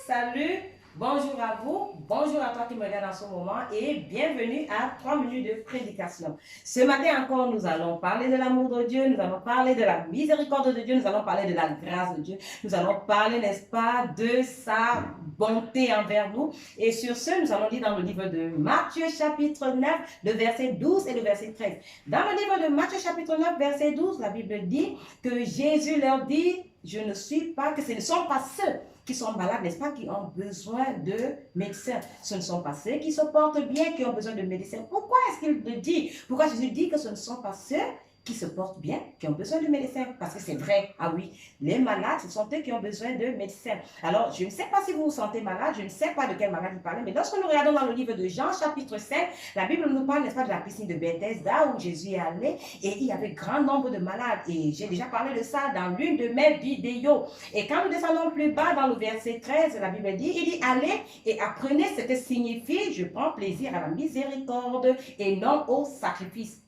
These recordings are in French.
salut, bonjour à vous, bonjour à toi qui me regarde en ce moment et bienvenue à 3 minutes de prédication. Ce matin encore, nous allons parler de l'amour de Dieu, nous allons parler de la miséricorde de Dieu, nous allons parler de la grâce de Dieu, nous allons parler, n'est-ce pas, de sa bonté envers nous. Et sur ce, nous allons lire dans le livre de Matthieu chapitre 9, le verset 12 et le verset 13. Dans le livre de Matthieu chapitre 9, verset 12, la Bible dit que Jésus leur dit, je ne suis pas, que ce ne sont pas ceux qui sont malades, n'est-ce pas, qui ont besoin de médecins. Ce ne sont pas ceux qui se portent bien qui ont besoin de médecins. Pourquoi est-ce qu'il le dit? Pourquoi Jésus dit que ce ne sont pas ceux qui se portent bien, qui ont besoin de médecins? Parce que c'est vrai, ah oui, les malades, ce sont eux qui ont besoin de médecins. Alors, je ne sais pas si vous vous sentez malade, je ne sais pas de quelle maladie il parlait, mais lorsque nous regardons dans le livre de Jean, chapitre 5, la Bible nous parle, n'est-ce pas, de la piscine de Bethesda où Jésus est allé et il y avait grand nombre de malades. Et j'ai déjà parlé de ça dans l'une de mes vidéos. Et quand nous descendons plus bas dans le verset 13, la Bible dit, il dit, allez et apprenez ce que signifie, je prends plaisir à la miséricorde et non au sacrifice.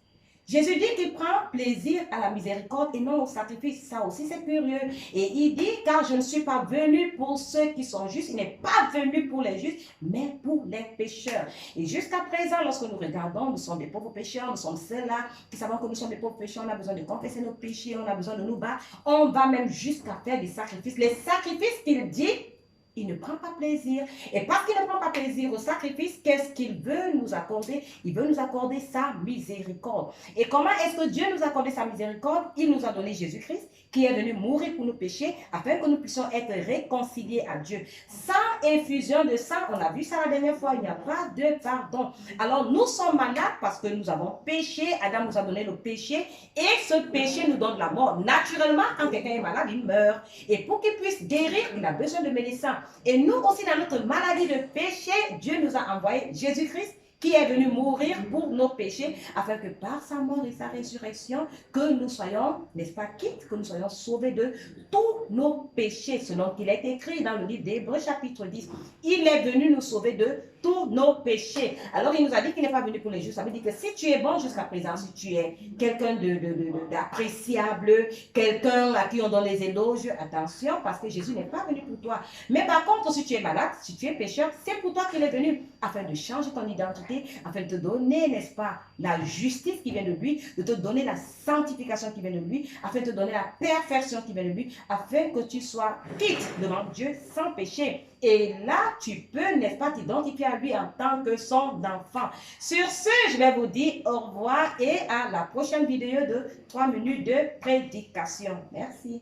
Jésus dit qu'il prend plaisir à la miséricorde et non au sacrifice. Ça aussi, c'est curieux. Et il dit, car je ne suis pas venu pour ceux qui sont justes. Il n'est pas venu pour les justes, mais pour les pécheurs. Et jusqu'à présent, lorsque nous regardons, nous sommes des pauvres pécheurs, nous sommes ceux-là qui savons que nous sommes des pauvres pécheurs, on a besoin de confesser nos péchés, on a besoin de nous battre. On va même jusqu'à faire des sacrifices. Les sacrifices qu'il dit, il ne prend pas plaisir. Et parce qu'il ne prend pas plaisir au sacrifice, qu'est-ce qu'il veut nous accorder? Il veut nous accorder sa miséricorde. Et comment est-ce que Dieu nous a accordé sa miséricorde? Il nous a donné Jésus-Christ, qui est venu mourir pour nos péchés, afin que nous puissions être réconciliés à Dieu. Sans effusion de sang, on a vu ça la dernière fois, il n'y a pas de pardon. Alors nous sommes malades parce que nous avons péché. Adam nous a donné le péché et ce péché nous donne la mort. Naturellement, quand quelqu'un est malade, il meurt. Et pour qu'il puisse guérir, il a besoin de médecins. Et nous aussi, dans notre maladie de péché, Dieu nous a envoyé Jésus-Christ qui est venu mourir pour nos péchés, afin que par sa mort et sa résurrection, que nous soyons, n'est-ce pas, quittes, que nous soyons sauvés de tous nos péchés, selon qu'il est écrit dans le livre d'Hébreux chapitre 10. Il est venu nous sauver de tous nos péchés. Alors il nous a dit qu'il n'est pas venu pour les justes. Ça veut dire que si tu es bon jusqu'à présent, si tu es quelqu'un d'appréciable, quelqu'un à qui on donne les éloges, attention, parce que Jésus n'est pas venu pour toi. Mais par contre, si tu es malade, si tu es pécheur, c'est pour toi qu'il est venu, afin de changer ton identité, afin de te donner, n'est-ce pas, la justice qui vient de lui, de te donner la sanctification qui vient de lui, afin de te donner la perfection qui vient de lui, afin que tu sois quitte devant Dieu sans péché. Et là, tu peux, n'est-ce pas, t'identifier à lui en tant que son enfant. Sur ce, je vais vous dire au revoir et à la prochaine vidéo de 3 minutes de prédication. Merci.